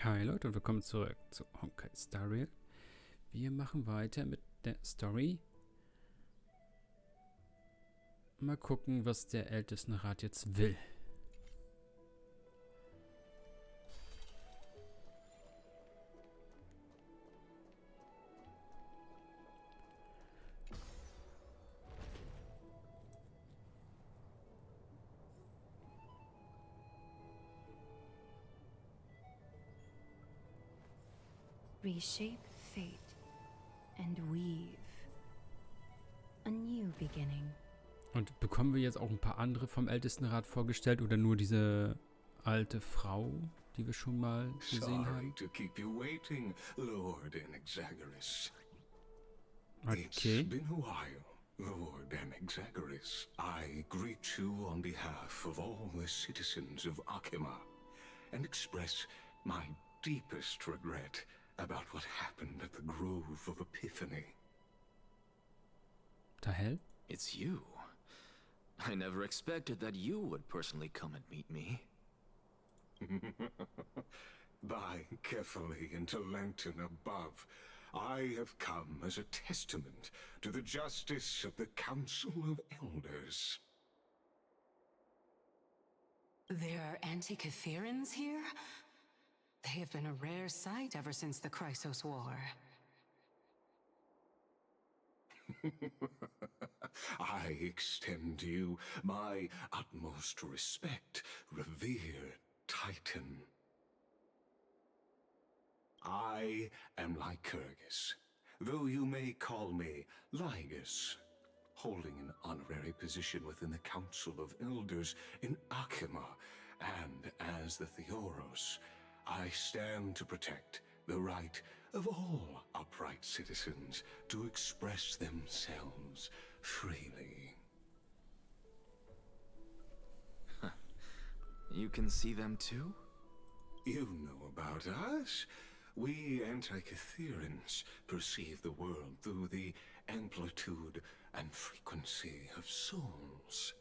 Hi Leute und willkommen zurück zu Honkai Star Rail. Wir machen weiter mit der Story. Mal gucken, was der Ältestenrat jetzt will. Reshape fate and weave a new beginning. Und bekommen wir jetzt auch ein paar andere vom Ältestenrat vorgestellt oder nur diese alte Frau, die wir schon mal gesehen haben? To keep you waiting, Lord Anaxagoras. Okay. It's been a while, Lord Anaxagoras. I greet you on behalf of all the citizens of Akima and express my deepest regret about what happened at the Grove of Epiphany. The hell? It's you. I never expected that you would personally come and meet me. By carefully into Lantern above, I have come as a testament to the justice of the Council of Elders. There are Antikytherans here? They have been a rare sight ever since the Chrysos War. I extend to you my utmost respect, revered Titan. I am Lycurgus, though you may call me Ligus, holding an honorary position within the Council of Elders in Akima, and as the Theoros, I stand to protect the right of all upright citizens to express themselves freely. You can see them too? You know about us. We Antikytherans perceive the world through the amplitude and frequency of souls.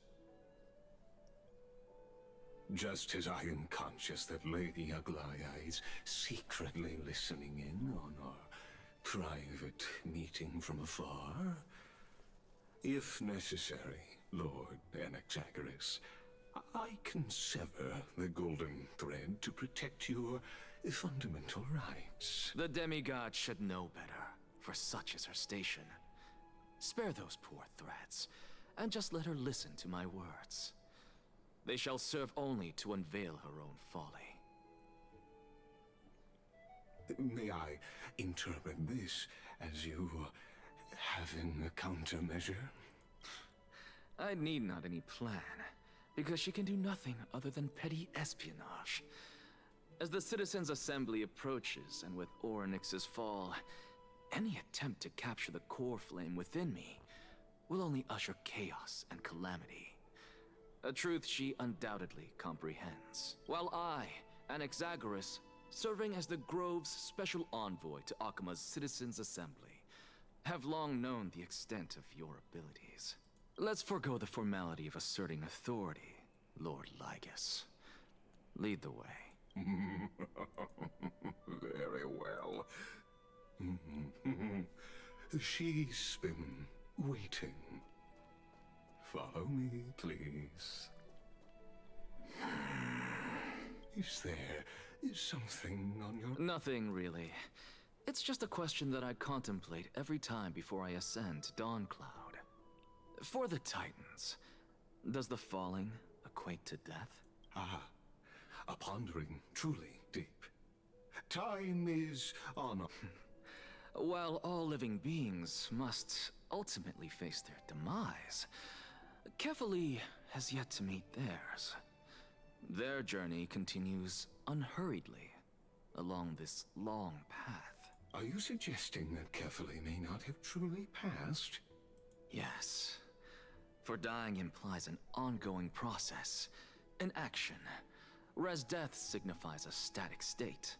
Just as I am conscious that Lady Aglaya is secretly listening in on our private meeting from afar, if necessary, Lord Anaxagoras, I can sever the golden thread to protect your fundamental rights. The demigod should know better, for such is her station. Spare those poor threats, and just let her listen to my words. They shall serve only to unveil her own folly. May I interpret this as you having a countermeasure? I need not any plan, because she can do nothing other than petty espionage. As the Citizens' Assembly approaches, and with Orynyx's fall, any attempt to capture the core flame within me will only usher chaos and calamity. A truth she undoubtedly comprehends. While I, Anaxagoras, serving as the Grove's special envoy to Akima's Citizens' Assembly, have long known the extent of your abilities. Let's forego the formality of asserting authority, Lord Ligus. Lead the way. Very well. She's been waiting. Follow me, please. Is there something on your... Nothing, really. It's just a question that I contemplate every time before I ascend to Dawncloud. For the Titans, does the falling equate to death? Ah, a pondering truly deep. Time is on... While all living beings must ultimately face their demise, Kefali has yet to meet theirs. Their journey continues unhurriedly along this long path. Are you suggesting that Kefali may not have truly passed? Yes. For dying implies an ongoing process, an action, whereas death signifies a static state,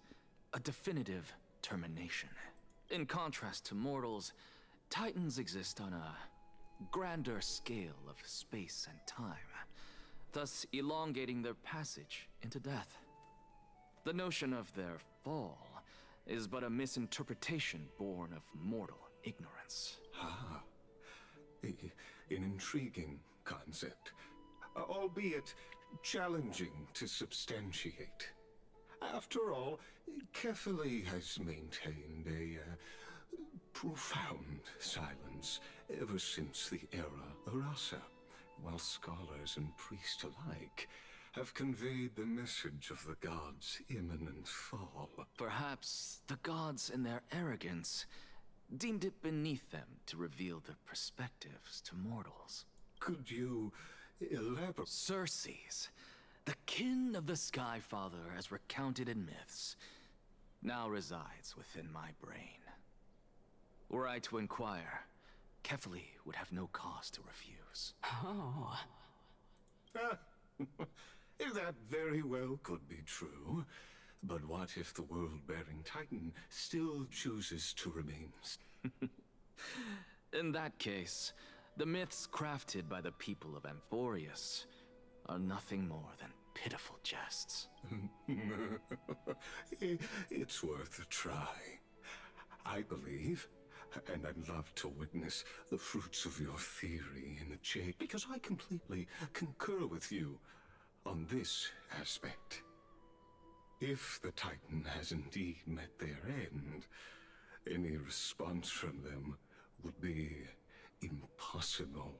a definitive termination. In contrast to mortals, Titans exist on a grander scale of space and time, thus elongating their passage into death. The notion of their fall is but a misinterpretation born of mortal ignorance. Ah, an intriguing concept, albeit challenging to substantiate. After all, Kefali has maintained a profound silence ever since the era Arasa, while scholars and priests alike have conveyed the message of the gods' imminent fall. Perhaps the gods, in their arrogance, deemed it beneath them to reveal their perspectives to mortals. Could you elaborate? Circes, the kin of the Skyfather as recounted in myths, now resides within my brain. Were I to inquire, Kefali would have no cause to refuse. Oh. That very well could be true. But what if the world-bearing Titan still chooses to remain? In that case, the myths crafted by the people of Amphorius are nothing more than pitiful jests. It's worth a try. I believe, and I'd love to witness the fruits of your theory in the Jade, because I completely concur with you on this aspect. If the Titan has indeed met their end, any response from them would be impossible.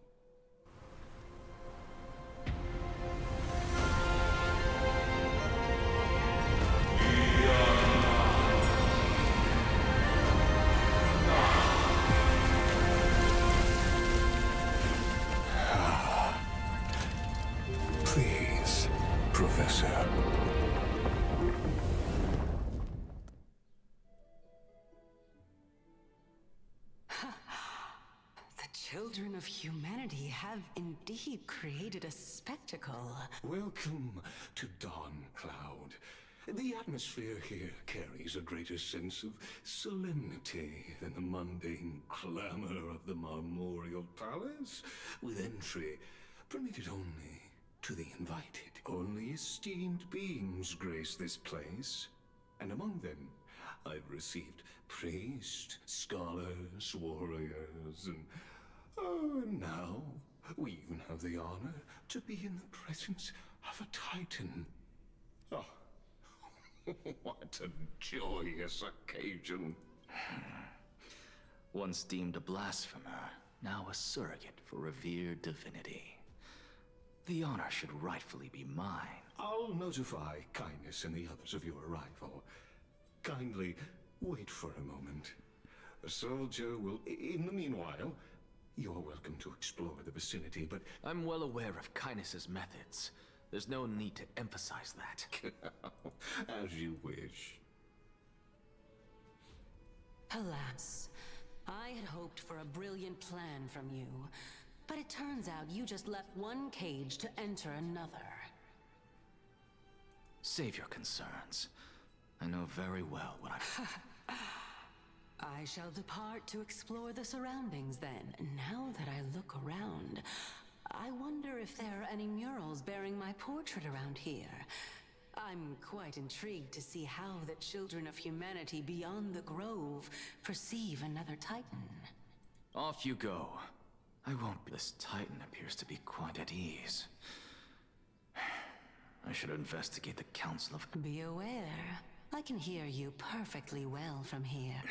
Please, Professor. Children of humanity have indeed created a spectacle. Welcome to Dawn Cloud. The atmosphere here carries a greater sense of solemnity than the mundane clamor of the Marmorial Palace, with entry permitted only to the invited. Only esteemed beings grace this place, and among them I've received priests, scholars, warriors, and now we even have the honor to be in the presence of a Titan. Oh, what a joyous occasion. Once deemed a blasphemer, now a surrogate for revered divinity. The honor should rightfully be mine. I'll notify Kindness and the others of your arrival. Kindly wait for a moment. A soldier will... In the meanwhile, you're welcome to explore the vicinity, but... I'm well aware of Kindness's methods. There's no need to emphasize that. As you wish. Alas, I had hoped for a brilliant plan from you, but it turns out you just left one cage to enter another. Save your concerns. I know very well what I'm... I shall depart to explore the surroundings then. Now that I look around, I wonder if there are any murals bearing my portrait around here. I'm quite intrigued to see how the children of humanity beyond the grove perceive another Titan. Off you go. I won't be... This Titan appears to be quite at ease. I should investigate the Council of... Be aware. I can hear you perfectly well from here.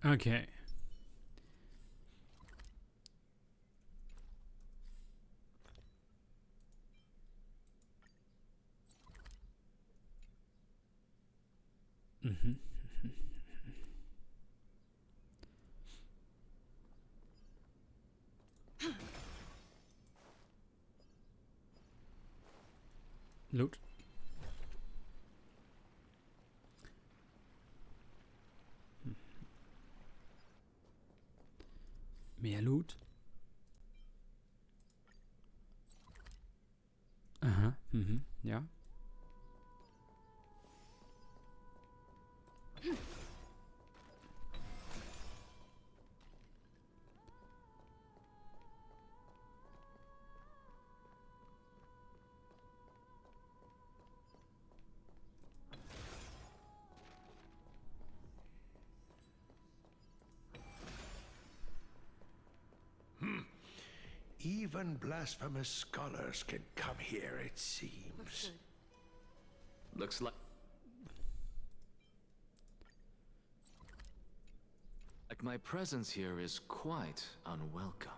Okay. Mhm. Loot. Mehr Loot. Aha, ja. Even blasphemous scholars can come here, it seems. Looks like my presence here is quite unwelcome.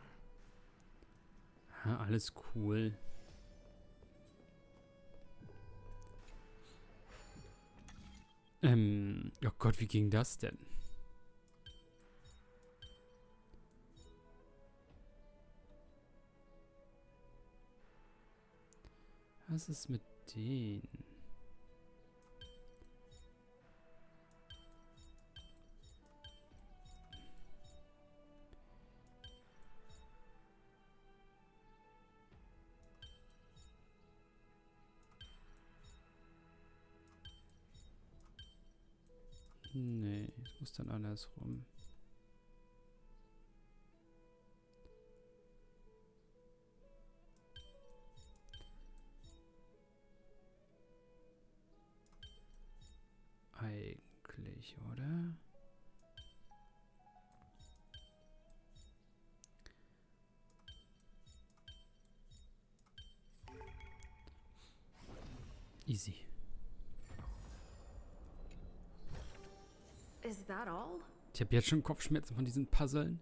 Ja, alles cool. Oh Gott, wie ging das denn? Was ist mit denen? Nee, es muss dann andersrum. Eigentlich, oder? Easy. Is that all? Ich habe jetzt schon Kopfschmerzen von diesen Puzzlen.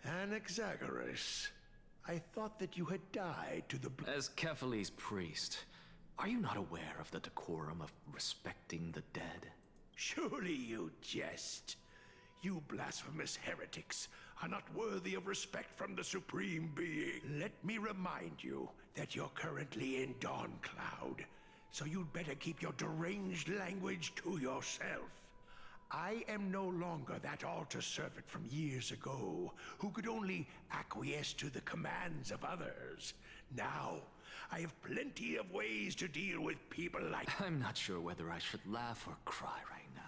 Anaxagoras, I thought that you had died to the As Kephale's priest, are you not aware of the decorum of respecting the dead? Surely you jest. You blasphemous heretics are not worthy of respect from the Supreme Being. Let me remind you that you're currently in Dawn Cloud, so you'd better keep your deranged language to yourself. I am no longer that altar servant from years ago, who could only acquiesce to the commands of others. Now, I have plenty of ways to deal with people like... I'm not sure whether I should laugh or cry right now.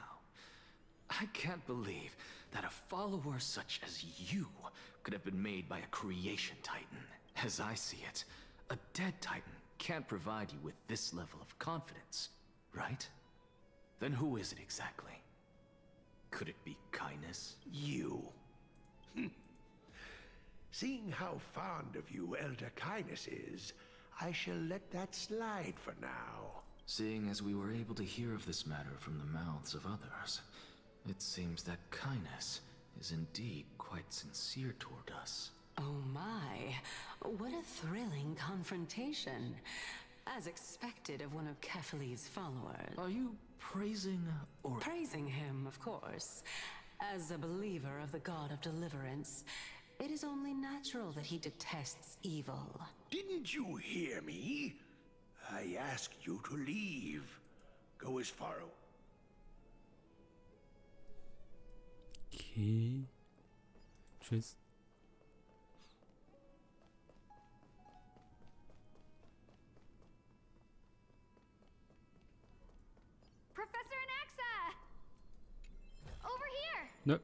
I can't believe that a follower such as you could have been made by a creation titan. As I see it, a dead titan can't provide you with this level of confidence, right? Then who is it exactly? Could it be kindness? You. Seeing how fond of you Elder Kindness is, I shall let that slide for now. Seeing as we were able to hear of this matter from the mouths of others, it seems that kindness is indeed quite sincere toward us. Oh my, what a thrilling confrontation. As expected of one of Kephale's followers. Are you praising or... Praising him, of course. As a believer of the God of Deliverance, it is only natural that he detests evil. Didn't you hear me? I asked you to leave. Go as far... Okay. Tschüss. Professor Anaxa! Over here! Ne.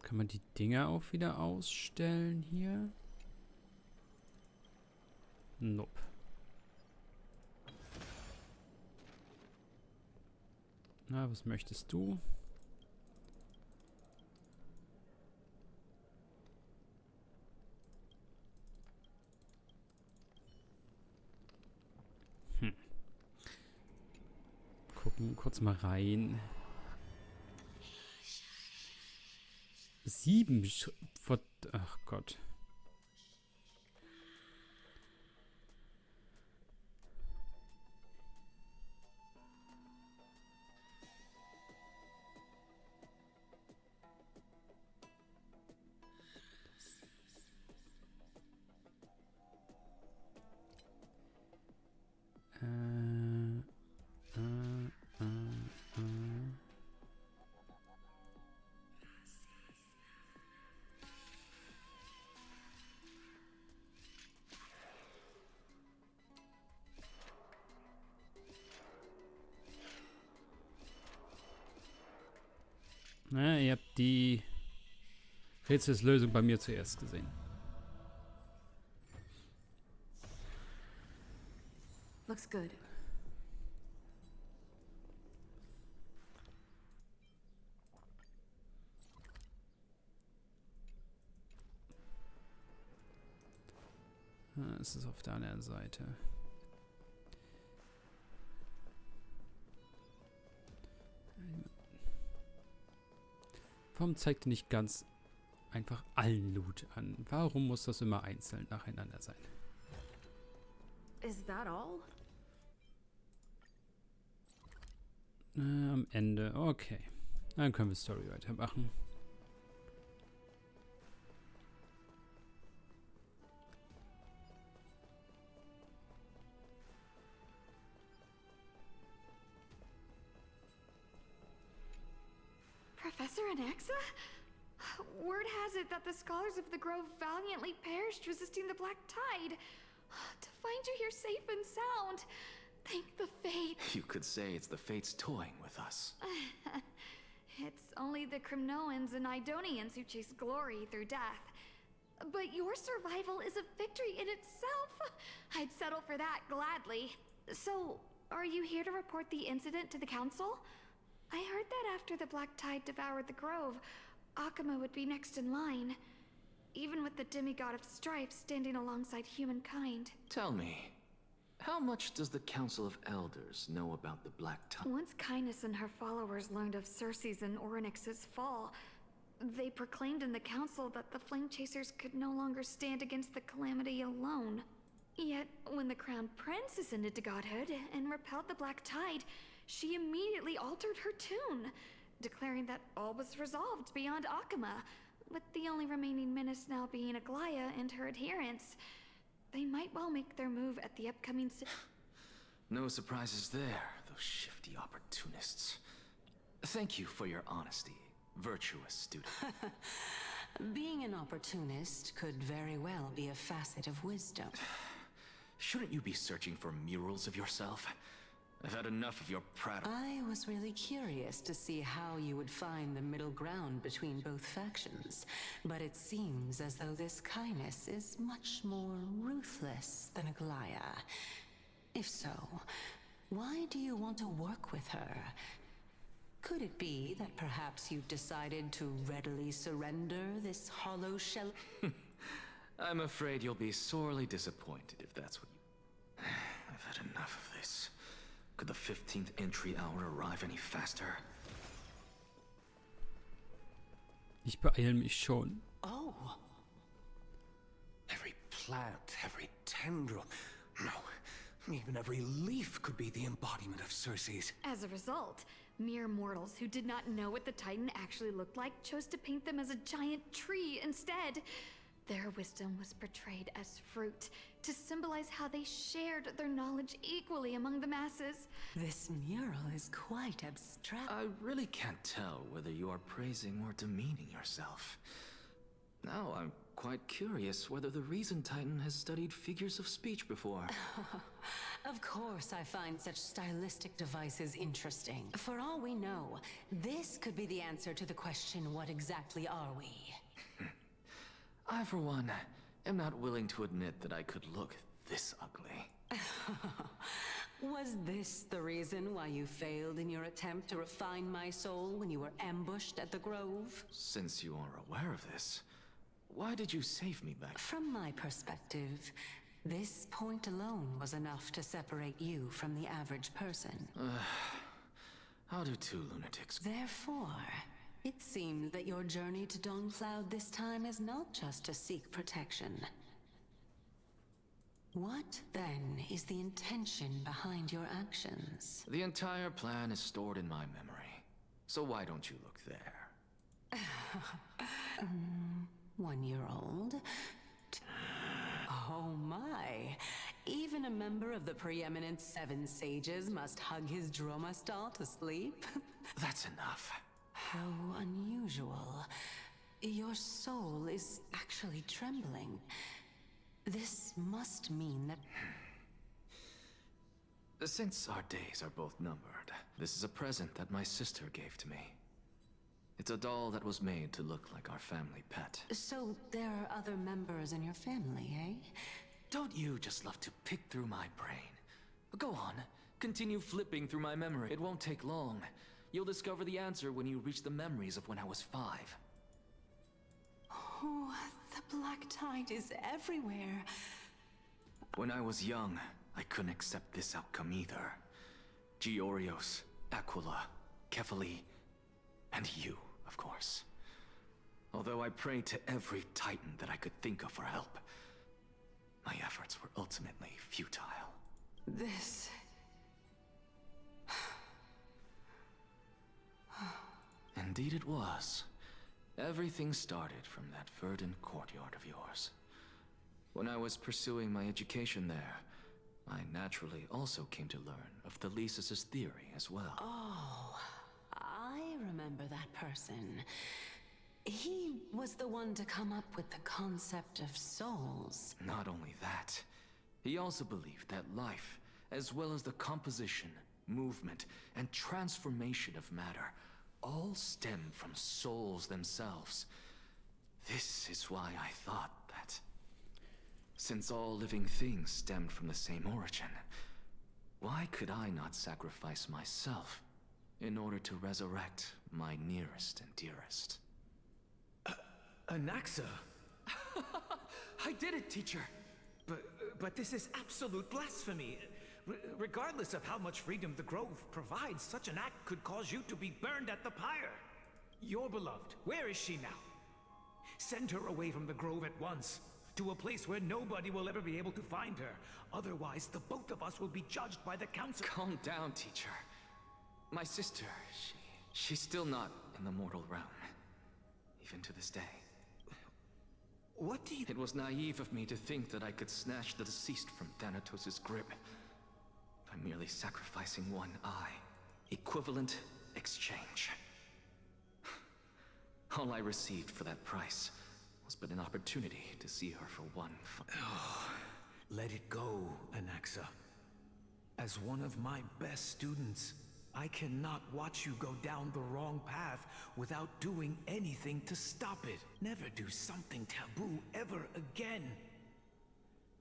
Kann man die Dinger auch wieder ausstellen hier? Nope. Na, was möchtest du? Gucken kurz mal rein. 7 Ach Gott. Na, ihr habt die Rätselslösung bei mir zuerst gesehen. Looks good. Es ist auf der anderen Seite. Warum zeigt ihr nicht ganz einfach allen Loot an? Warum muss das immer einzeln nacheinander sein? Is that all? Am Ende. Okay. Dann können wir Story weitermachen. Professor Anaxa? Word has it that the scholars of the Grove valiantly perished resisting the Black Tide. To find you here safe and sound, thank the Fates. You could say it's the Fates toying with us. It's only the Crimnoans and Idonians who chase glory through death. But your survival is a victory in itself. I'd settle for that gladly. So, are you here to report the incident to the Council? I heard that after the Black Tide devoured the Grove, Akuma would be next in line. Even with the demigod of strife standing alongside humankind. Tell me, how much does the Council of Elders know about the Black Tide? Once Kindness and her followers learned of Circe's and Orynyx's fall, they proclaimed in the council that the Flame Chasers could no longer stand against the calamity alone. Yet, when the Crown Prince ascended to godhood and repelled the Black Tide, she immediately altered her tune, declaring that all was resolved beyond Akuma, with the only remaining menace now being Aglaya and her adherents. They might well make their move at the upcoming No surprises there, those shifty opportunists. Thank you for your honesty, virtuous student. Being an opportunist could very well be a facet of wisdom. Shouldn't you be searching for murals of yourself? I've had enough of your prattle. I was really curious to see how you would find the middle ground between both factions, but it seems as though this Kindness is much more ruthless than Aglaya. If so, why do you want to work with her? Could it be that perhaps you've decided to readily surrender this hollow shell? I'm afraid you'll be sorely disappointed if that's what you... I've had enough of this. Could the 15th entry hour arrive any faster? Ich beeile mich schon. Oh. Every plant, every tendril, no, even every leaf could be the embodiment of Circe's. As a result, mere mortals who did not know what the Titan actually looked like chose to paint them as a giant tree instead. Their wisdom was portrayed as fruit, to symbolize how they shared their knowledge equally among the masses. This mural is quite abstract. I really can't tell whether you are praising or demeaning yourself. Now I'm quite curious whether the Reason Titan has studied figures of speech before. Of course I find such stylistic devices interesting. For all we know, this could be the answer to the question, what exactly are we? I, for one, am not willing to admit that I could look this ugly. Was this the reason why you failed in your attempt to refine my soul when you were ambushed at the Grove? Since you are aware of this, why did you save me back? From my perspective, this point alone was enough to separate you from the average person. How do two lunatics? Therefore, it seems that your journey to Dawn-Cloud this time is not just to seek protection. What, then, is the intention behind your actions? The entire plan is stored in my memory. So why don't you look there? 1-year-old? Oh my! Even a member of the preeminent 7 sages must hug his Dromastal to sleep? That's enough. How unusual. Your soul is actually trembling. This must mean that... Since our days are both numbered, this is a present that my sister gave to me. It's a doll that was made to look like our family pet. So there are other members in your family, eh? Don't you just love to pick through my brain? Go on, continue flipping through my memory. It won't take long. You'll discover the answer when you reach the memories of when I was 5. Oh, the black tide is everywhere. When I was young, I couldn't accept this outcome either. Georios, Aquila, Kefali, and you, of course. Although I prayed to every titan that I could think of for help, my efforts were ultimately futile. This... Indeed it was. Everything started from that verdant courtyard of yours. When I was pursuing my education there, I naturally also came to learn of the Thesis' theory as well. Oh, I remember that person. He was the one to come up with the concept of souls. Not only that, he also believed that life, as well as the composition, movement, and transformation of matter, all stem from souls themselves. This is why I thought that, since all living things stemmed from the same origin, why could I not sacrifice myself in order to resurrect my nearest and dearest? Anaxa? I did it, teacher! But this is absolute blasphemy. Regardless of how much freedom the Grove provides, such an act could cause you to be burned at the pyre. Your beloved, where is she now? Send her away from the Grove at once, to a place where nobody will ever be able to find her. Otherwise, the both of us will be judged by the council. Calm down, teacher. My sister, she's still not in the mortal realm. Even to this day. What do you... It was naive of me to think that I could snatch the deceased from Thanatos' grip by merely sacrificing one eye. Equivalent exchange. All I received for that price was but an opportunity to see her for one Let it go, Anaxa. As one of my best students, I cannot watch you go down the wrong path without doing anything to stop it. Never do something taboo ever again.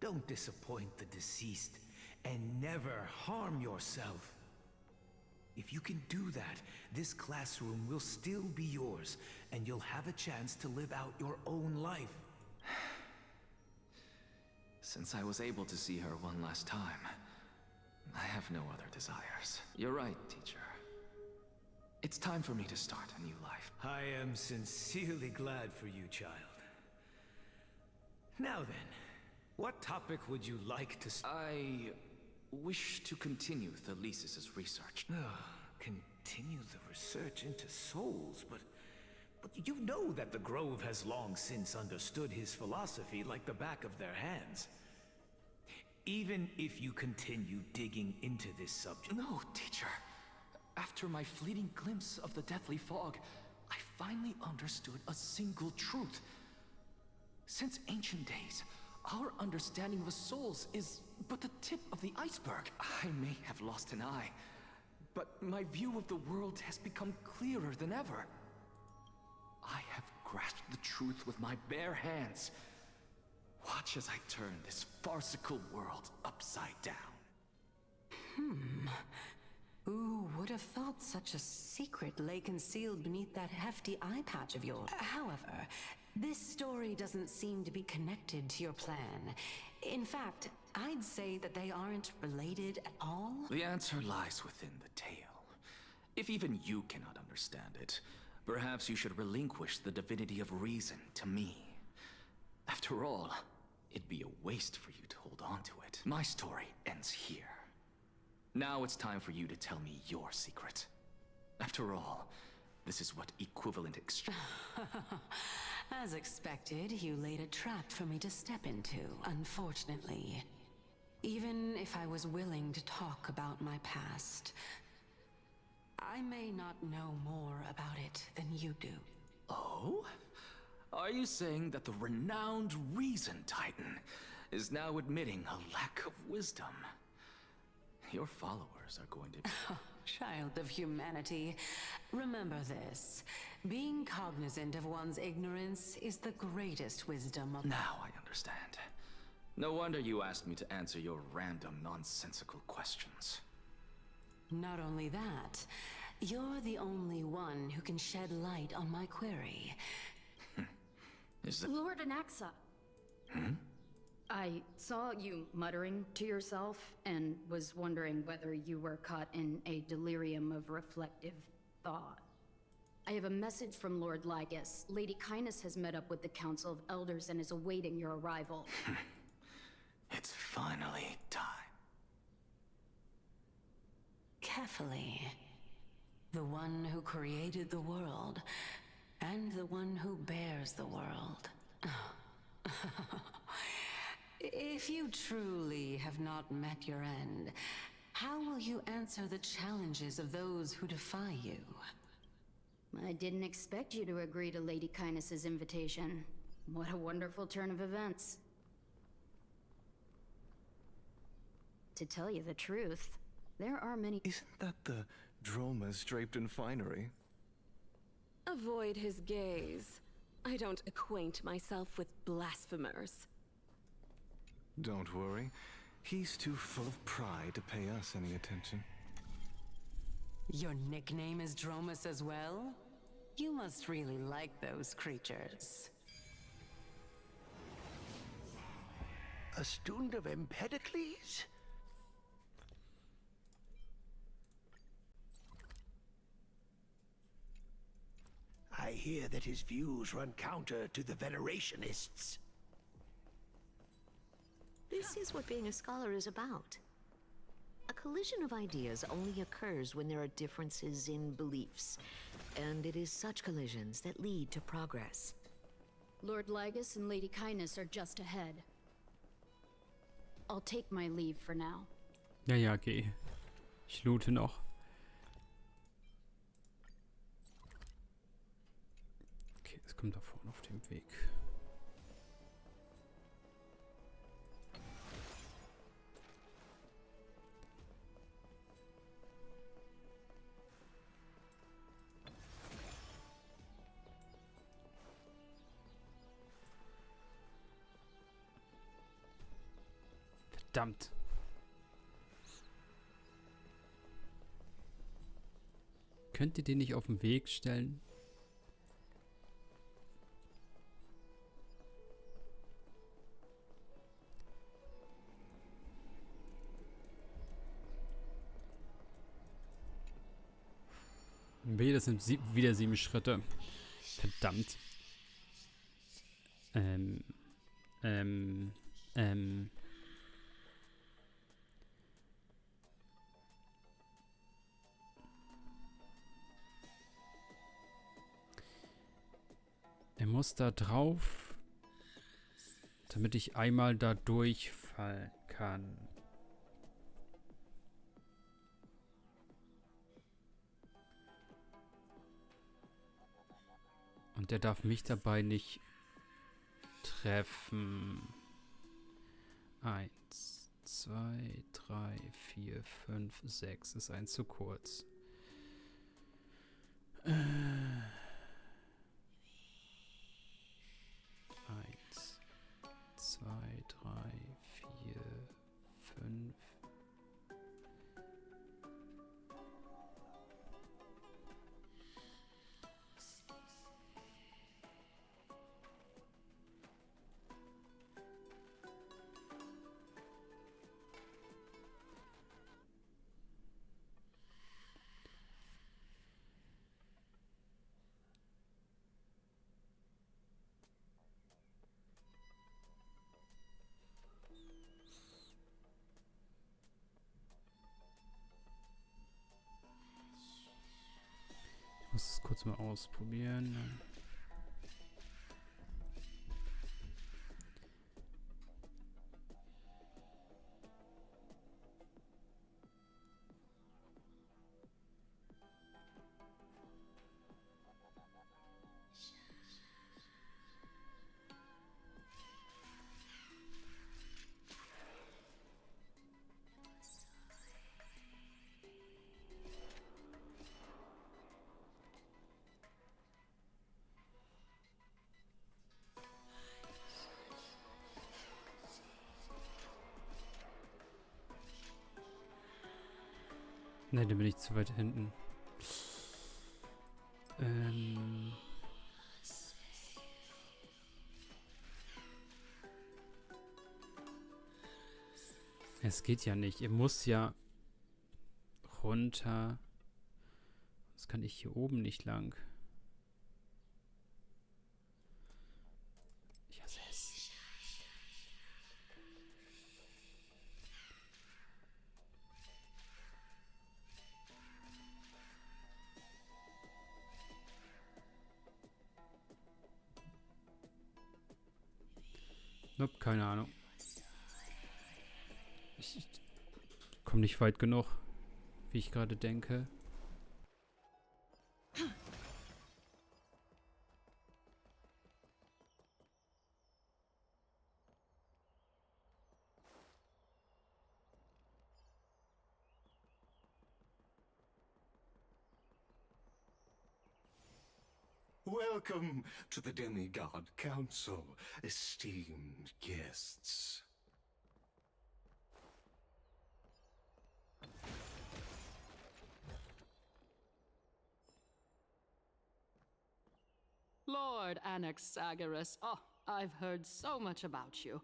Don't disappoint the deceased, and never harm yourself. If you can do that, this classroom will still be yours, and you'll have a chance to live out your own life. Since I was able to see her one last time, I have no other desires. You're right, teacher. It's time for me to start a new life. I am sincerely glad for you, child. Now then, what topic would you like to I wish to continue Thesis' research. Continue the research into souls, but you know that the Grove has long since understood his philosophy like the back of their hands. Even if you continue digging into this subject... No, teacher. After my fleeting glimpse of the deathly fog, I finally understood a single truth. Since ancient days, our understanding of the souls is but the tip of the iceberg. I may have lost an eye, but my view of the world has become clearer than ever. I have grasped the truth with my bare hands. Watch as I turn this farcical world upside down. Who would have thought such a secret lay concealed beneath that hefty eye patch of yours? However, this story doesn't seem to be connected to your plan. In fact, I'd say that they aren't related at all. The answer lies within the tale. If even you cannot understand it, perhaps you should relinquish the divinity of reason to me. After all, it'd be a waste for you to hold on to it. My story ends here. Now it's time for you to tell me your secret. After all, this is what equivalent exchange... As expected, you laid a trap for me to step into, unfortunately. Even if I was willing to talk about my past, I may not know more about it than you do. Oh? Are you saying that the renowned Reason Titan is now admitting a lack of wisdom? Your followers are going to... Child of humanity, remember this. Being cognizant of one's ignorance is the greatest wisdom of... Now I understand. No wonder you asked me to answer your random, nonsensical questions. Not only that, you're the only one who can shed light on my query. Is that... Lord Anaxa. I saw you muttering to yourself and was wondering whether you were caught in a delirium of reflective thought. I have a message from Lord Lygus. Lady Kindness has met up with the Council of Elders and is awaiting your arrival. It's finally time. Carefully. The one who created the world, and the one who bears the world. If you truly have not met your end, how will you answer the challenges of those who defy you? I didn't expect you to agree to Lady Kindness's invitation. What a wonderful turn of events. To tell you the truth, there are many... Isn't that the dromas draped in finery? Avoid his gaze. I don't acquaint myself with blasphemers. Don't worry. He's too full of pride to pay us any attention. Your nickname is Dromus as well? You must really like those creatures. A student of Empedocles? I hear that his views run counter to the Venerationists. This is what being a scholar is about. A collision of ideas only occurs when there are differences in beliefs, and it is such collisions that lead to progress. Lord Lygus and Lady Kindness are just ahead. I'll take my leave for now. Ja, geh. Ich loote noch. Okay, es kommt da vorne auf dem Weg. Verdammt. Könnt ihr den nicht auf den Weg stellen? Weh, das sind wieder 7 Schritte. Verdammt. Er muss da drauf, damit ich einmal da durchfallen kann. Und der darf mich dabei nicht treffen. 1, 2, 3, 4, 5, 6 ist ein zu kurz. 1, 2, 3, 4, 5. Ich muss es kurz mal ausprobieren. Ne, dann bin ich zu weit hinten. Es geht ja nicht. Ihr muss ja runter. Das kann ich hier oben nicht lang. Ich hasse es. Nope, keine Ahnung. Ich komme nicht weit genug, wie ich gerade denke. Welcome to the Demigod Council, esteemed guests. Lord Anaxagoras, oh, I've heard so much about you.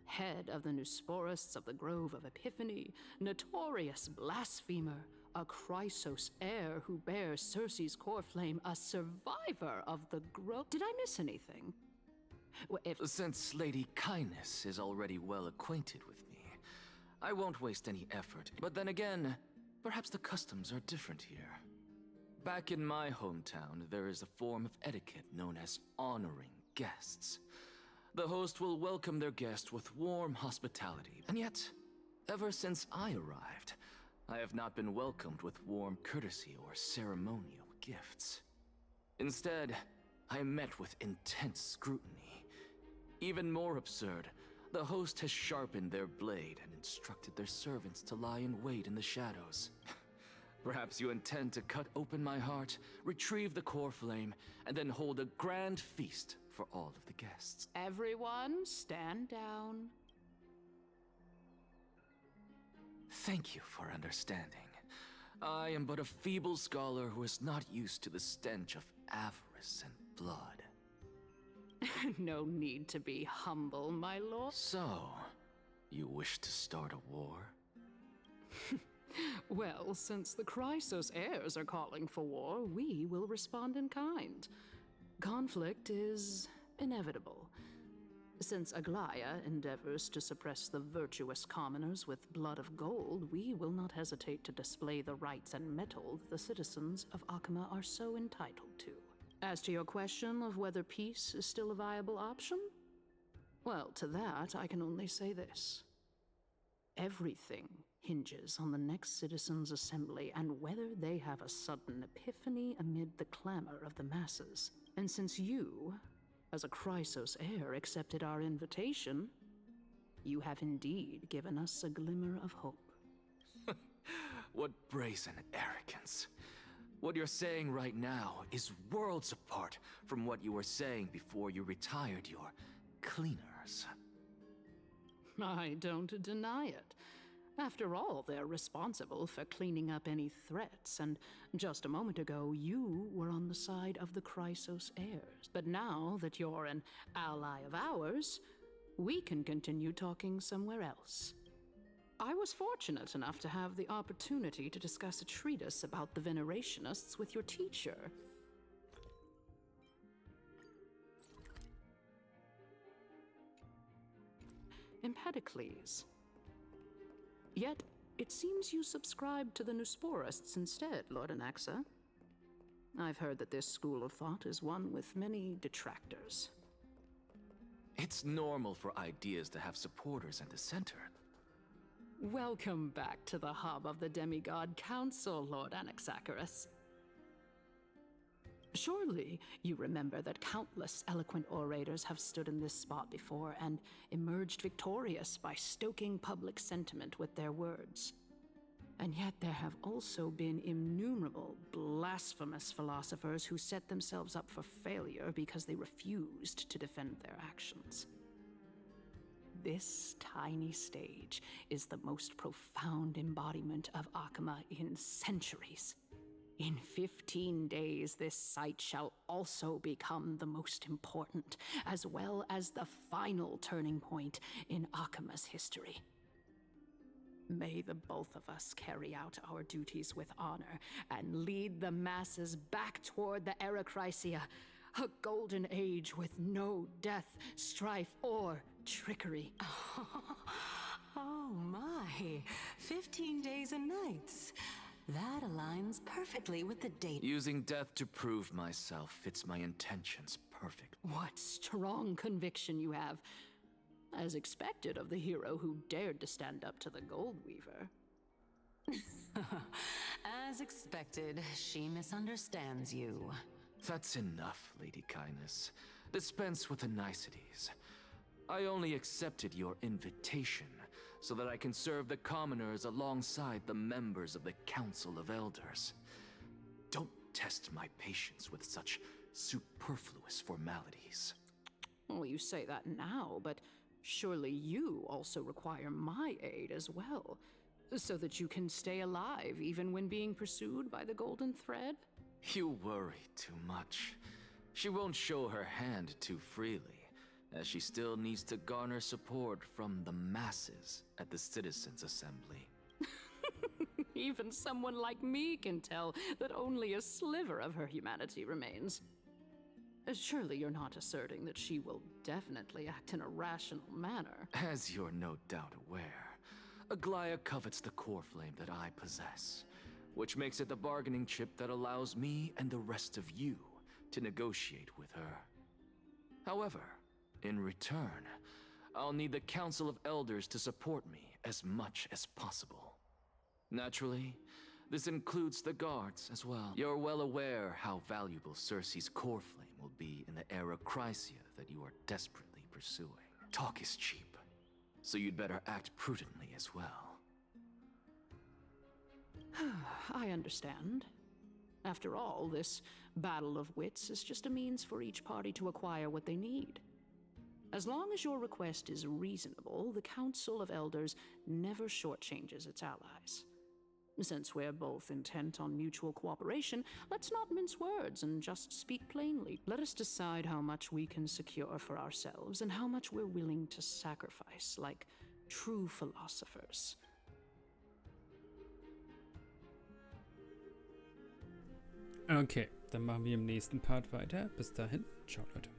Head of the Neusporists of the Grove of Epiphany, notorious blasphemer, a Chrysos heir who bears Circe's core flame, a survivor of the grove. Did I miss anything? Since Lady Kindness is already well acquainted with me, I won't waste any effort. But then again, perhaps the customs are different here. Back in my hometown, there is a form of etiquette known as honoring guests. The host will welcome their guest with warm hospitality. And yet, ever since I arrived, I have not been welcomed with warm courtesy or ceremonial gifts. Instead, I am met with intense scrutiny. Even more absurd, the host has sharpened their blade and instructed their servants to lie in wait in the shadows. Perhaps you intend to cut open my heart, retrieve the core flame, and then hold a grand feast for all of the guests. Everyone, stand down. Thank you for understanding. I am but a feeble scholar who is not used to the stench of avarice and blood. No need to be humble, my lord. So, you wish to start a war? Well, since the Chrysos heirs are calling for war, we will respond in kind. Conflict is inevitable. Since Aglaia endeavors to suppress the virtuous commoners with blood of gold, we will not hesitate to display the rights and mettle the citizens of Akima are so entitled to. As to your question of whether peace is still a viable option, well, to that I can only say this. Everything hinges on the next citizens' assembly and whether they have a sudden epiphany amid the clamor of the masses. And since you, as a Chrysos heir, accepted our invitation, you have indeed given us a glimmer of hope. What brazen arrogance. What you're saying right now is worlds apart from what you were saying before you retired your cleaners. I don't deny it. After all, they're responsible for cleaning up any threats, and just a moment ago, you were on the side of the Chrysos heirs. But now that you're an ally of ours, we can continue talking somewhere else. I was fortunate enough to have the opportunity to discuss a treatise about the Venerationists with your teacher. Empedocles. Yet, it seems you subscribe to the Neusporists instead, Lord Anaxa. I've heard that this school of thought is one with many detractors. It's normal for ideas to have supporters and dissenters. Welcome back to the hub of the Demigod Council, Lord Anaxagoras. Surely you remember that countless eloquent orators have stood in this spot before and emerged victorious by stoking public sentiment with their words. And yet there have also been innumerable blasphemous philosophers who set themselves up for failure because they refused to defend their actions. This tiny stage is the most profound embodiment of Akama in centuries. In 15 days, this site shall also become the most important, as well as the final turning point in Akama's history. May the both of us carry out our duties with honor and lead the masses back toward the Erechrysia, a golden age with no death, strife, or trickery. Oh my, 15 days and nights. That aligns perfectly with the date. Using death to prove myself fits my intentions perfectly. What strong conviction you have. As expected of the hero who dared to stand up to the Gold Weaver. As expected, she misunderstands you. That's enough, Lady Kindness. Dispense with the niceties. I only accepted your invitation so that I can serve the commoners alongside the members of the Council of Elders. Don't test my patience with such superfluous formalities. Well, you say that now, but surely you also require my aid as well, so that you can stay alive even when being pursued by the Golden Thread? You worry too much. She won't show her hand too freely, as she still needs to garner support from the masses at the Citizens' Assembly. Even someone like me can tell that only a sliver of her humanity remains. Surely you're not asserting that she will definitely act in a rational manner. As you're no doubt aware, Aglaya covets the core flame that I possess, which makes it the bargaining chip that allows me and the rest of you to negotiate with her. However, in return, I'll need the Council of Elders to support me as much as possible. Naturally, this includes the guards as well. You're well aware how valuable Cersei's core flame will be in the Erechrysia that you are desperately pursuing. Talk is cheap, so you'd better act prudently as well. I understand. After all, this battle of wits is just a means for each party to acquire what they need. As long as your request is reasonable, the Council of Elders never shortchanges its allies. Since we're both intent on mutual cooperation, let's not mince words and just speak plainly. Let us decide how much we can secure for ourselves and how much we're willing to sacrifice, like true philosophers. Okay, dann machen wir im nächsten Part weiter. Bis dahin, ciao Leute.